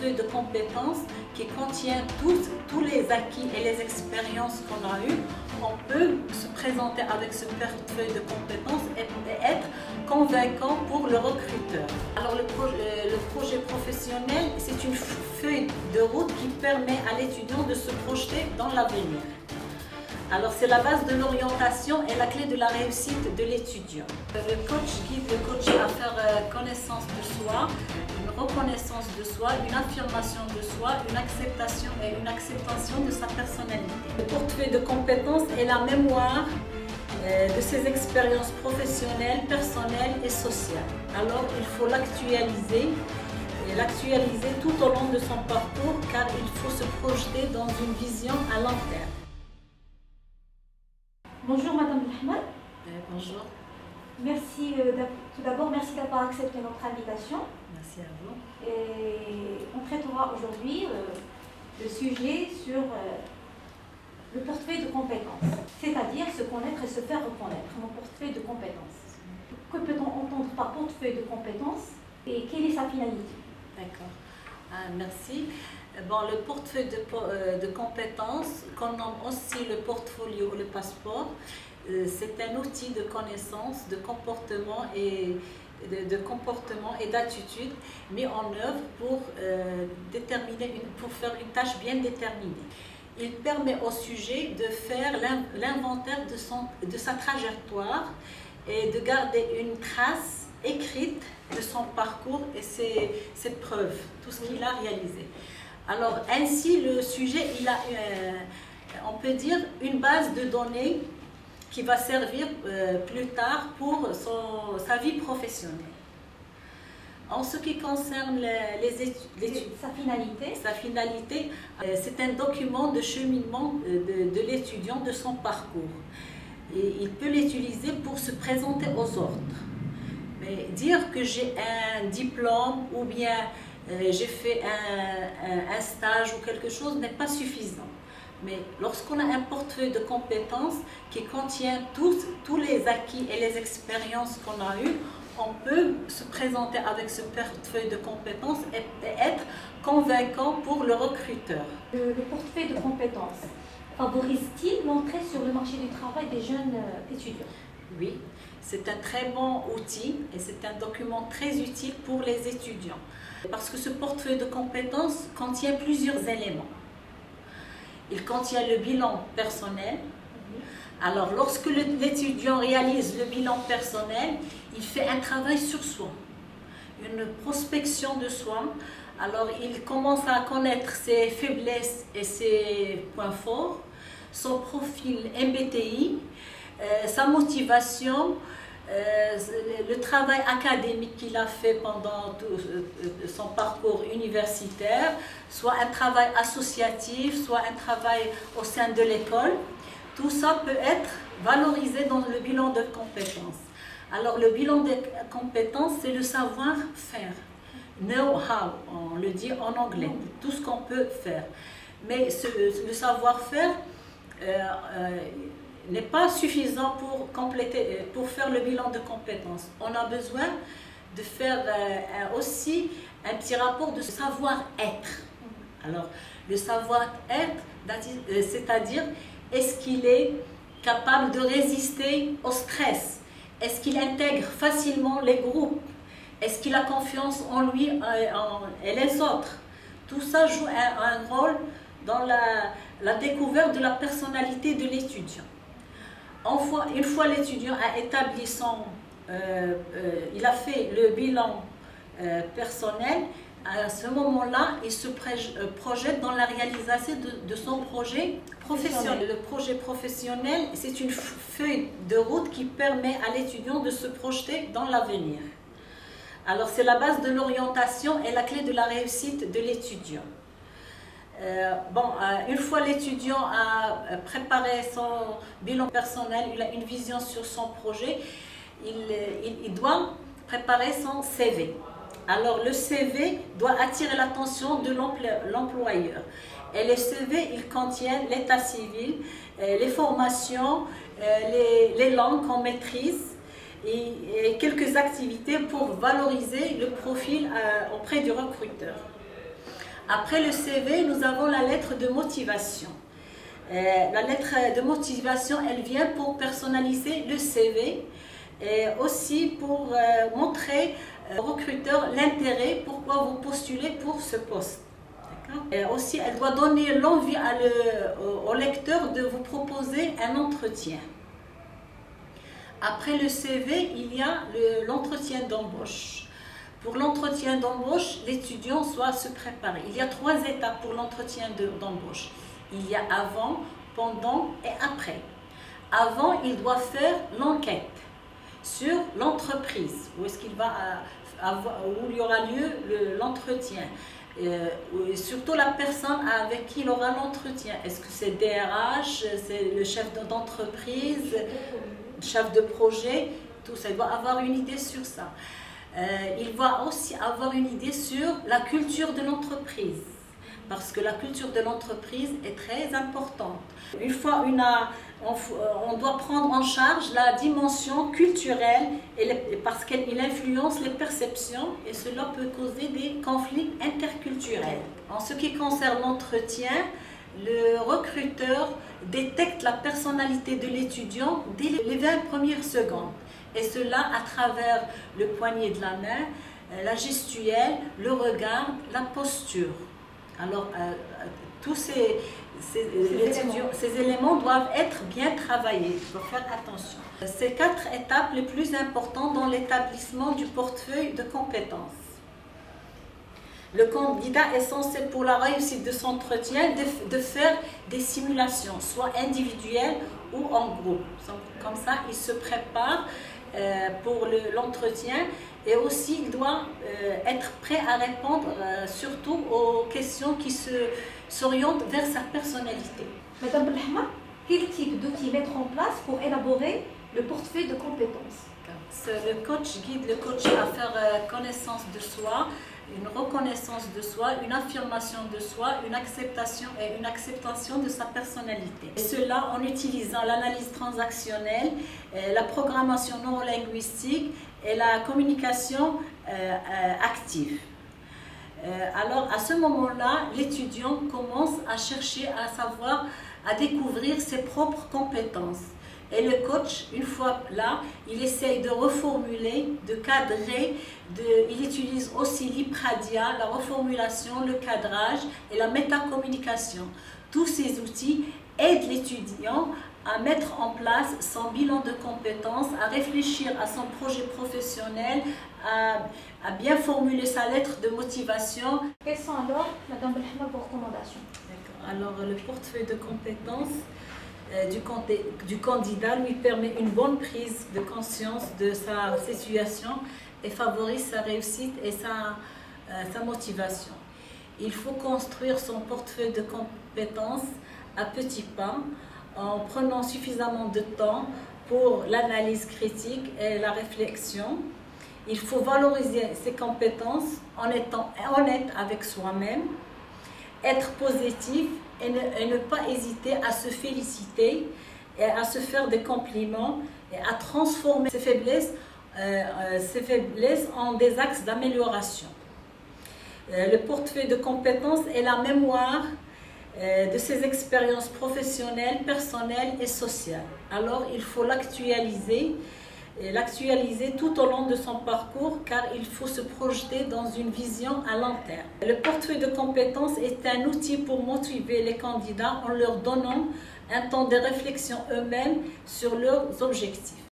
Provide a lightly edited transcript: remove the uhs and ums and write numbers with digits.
portefeuille de compétences qui contient tous les acquis et les expériences qu'on a eues. On peut se présenter avec ce portefeuille de compétences et être convaincant pour le recruteur. Alors le projet professionnel, c'est une feuille de route qui permet à l'étudiant de se projeter dans l'avenir. Alors c'est la base de l'orientation et la clé de la réussite de l'étudiant. Le coach guide le coach à faire connaissance de soi, une reconnaissance de soi, une affirmation de soi, une acceptation de sa personnalité. Le portefeuille de compétences est la mémoire de ses expériences professionnelles, personnelles et sociales. Alors il faut l'actualiser tout au long de son parcours car il faut se projeter dans une vision à long terme. Bonjour Madame Ahmed. Bonjour. Merci tout d'abord, merci d'avoir accepté notre invitation. Merci à vous. Et on traitera aujourd'hui le sujet sur le portefeuille de compétences, c'est-à-dire se connaître et se faire reconnaître, mon portefeuille de compétences. Que peut-on entendre par portefeuille de compétences et quelle est sa finalité? D'accord. Merci. Bon, le portefeuille de compétences, qu'on nomme aussi le portfolio ou le passeport, c'est un outil de connaissance, de comportement et d'attitude mis en œuvre pour faire une tâche bien déterminée. Il permet au sujet de faire l'inventaire de sa trajectoire et de garder une trace écrite de son parcours et ses preuves, tout ce qu'il a réalisé. Alors ainsi, le sujet, il a, on peut dire, une base de données qui va servir plus tard pour sa vie professionnelle. En ce qui concerne sa finalité, c'est un document de cheminement de l'étudiant, de son parcours. Et il peut l'utiliser pour se présenter aux autres. Mais dire que j'ai un diplôme ou bien j'ai fait un stage ou quelque chose n'est pas suffisant. Mais lorsqu'on a un portefeuille de compétences qui contient tous les acquis et les expériences qu'on a eues, on peut se présenter avec ce portefeuille de compétences et être convaincant pour le recruteur. Le portefeuille de compétences favorise-t-il l'entrée sur le marché du travail des jeunes étudiants? Oui, c'est un très bon outil et c'est un document très utile pour les étudiants. Parce que ce portefeuille de compétences contient plusieurs éléments. Il contient le bilan personnel. Alors, lorsque l'étudiant réalise le bilan personnel, il fait un travail sur soi, une prospection de soi. Alors, il commence à connaître ses faiblesses et ses points forts, son profil MBTI, sa motivation, le travail académique qu'il a fait pendant tout son parcours universitaire, soit un travail associatif, soit un travail au sein de l'école. Tout ça peut être valorisé dans le bilan de compétences. Alors le bilan de compétences, c'est le savoir-faire. Know-how, on le dit en anglais, tout ce qu'on peut faire. Mais le savoir-faire n'est pas suffisant pour faire le bilan de compétences. On a besoin de faire aussi un petit rapport de savoir-être. Alors, le savoir-être, c'est-à-dire, est-ce qu'il est capable de résister au stress? Est-ce qu'il intègre facilement les groupes? Est-ce qu'il a confiance en lui et les autres? Tout ça joue un rôle dans la découverte de la personnalité de l'étudiant. Une fois l'étudiant a établi il a fait le bilan personnel, à ce moment-là, il se projette dans la réalisation de son projet professionnel. Le projet professionnel, c'est une feuille de route qui permet à l'étudiant de se projeter dans l'avenir. Alors, c'est la base de l'orientation et la clé de la réussite de l'étudiant. Une fois l'étudiant a préparé son bilan personnel, il a une vision sur son projet, il doit préparer son CV. Alors le CV doit attirer l'attention de l'employeur. Et les CV, ils contiennent l'état civil, les formations, les langues qu'on maîtrise et quelques activités pour valoriser le profil auprès du recruteur. Après le CV, nous avons la lettre de motivation. La lettre de motivation, elle vient pour personnaliser le CV et aussi pour montrer au recruteur l'intérêt, pourquoi vous postulez pour ce poste. Et aussi, elle doit donner l'envie au lecteur de vous proposer un entretien. Après le CV, il y a l'entretien d'embauche. Pour l'entretien d'embauche, l'étudiant doit se préparer. Il y a 3 étapes pour l'entretien d'embauche. Il y a avant, pendant et après. Avant, il doit faire l'enquête sur l'entreprise, où est-ce qu'il va où il y aura lieu l'entretien. Et surtout la personne avec qui il aura l'entretien. Est-ce que c'est DRH, c'est le chef d'entreprise, chef de projet, tout ça. Il doit avoir une idée sur ça. Il va aussi avoir une idée sur la culture de l'entreprise, parce que la culture de l'entreprise est très importante. Une fois, on doit prendre en charge la dimension culturelle parce qu'elle influence les perceptions et cela peut causer des conflits interculturels. En ce qui concerne l'entretien, le recruteur détecte la personnalité de l'étudiant dès les 20 premières secondes. Et cela à travers le poignet de la main, la gestuelle, le regard, la posture. Alors, tous ces éléments doivent être bien travaillés, il faut faire attention. Ces 4 étapes les plus importantes dans l'établissement du portefeuille de compétences. Le candidat est censé, pour la réussite de son entretien, de faire des simulations, soit individuelles ou en groupe. Comme ça, il se prépare pour l'entretien et aussi il doit être prêt à répondre surtout aux questions qui s'orientent vers sa personnalité. Madame Belhama, quel type d'outils mettre en place pour élaborer le portefeuille de compétences? Le coach guide le coach à faire connaissance de soi, une reconnaissance de soi, une affirmation de soi, une acceptation de sa personnalité. Et cela en utilisant l'analyse transactionnelle, la programmation neurolinguistique et la communication active. Alors à ce moment-là, l'étudiant commence à chercher à découvrir ses propres compétences. Et le coach, une fois là, il essaye de reformuler, de cadrer, il utilise aussi l'IPRADIA, la reformulation, le cadrage et la métacommunication. Tous ces outils aident l'étudiant à mettre en place son bilan de compétences, à réfléchir à son projet professionnel, à bien formuler sa lettre de motivation. Quelles sont alors, Madame Belhama, vos recommandations? Alors, le portefeuille de compétences du candidat lui permet une bonne prise de conscience de sa situation et favorise sa réussite et sa motivation. Il faut construire son portefeuille de compétences à petits pas en prenant suffisamment de temps pour l'analyse critique et la réflexion. Il faut valoriser ses compétences en étant honnête avec soi-même, être positif et ne pas hésiter à se féliciter et à se faire des compliments et à transformer ses faiblesses en des axes d'amélioration. Le portefeuille de compétences est la mémoire de ses expériences professionnelles, personnelles et sociales. Alors il faut l'actualiser tout au long de son parcours car il faut se projeter dans une vision à long terme. Le portefeuille de compétences est un outil pour motiver les candidats en leur donnant un temps de réflexion eux-mêmes sur leurs objectifs.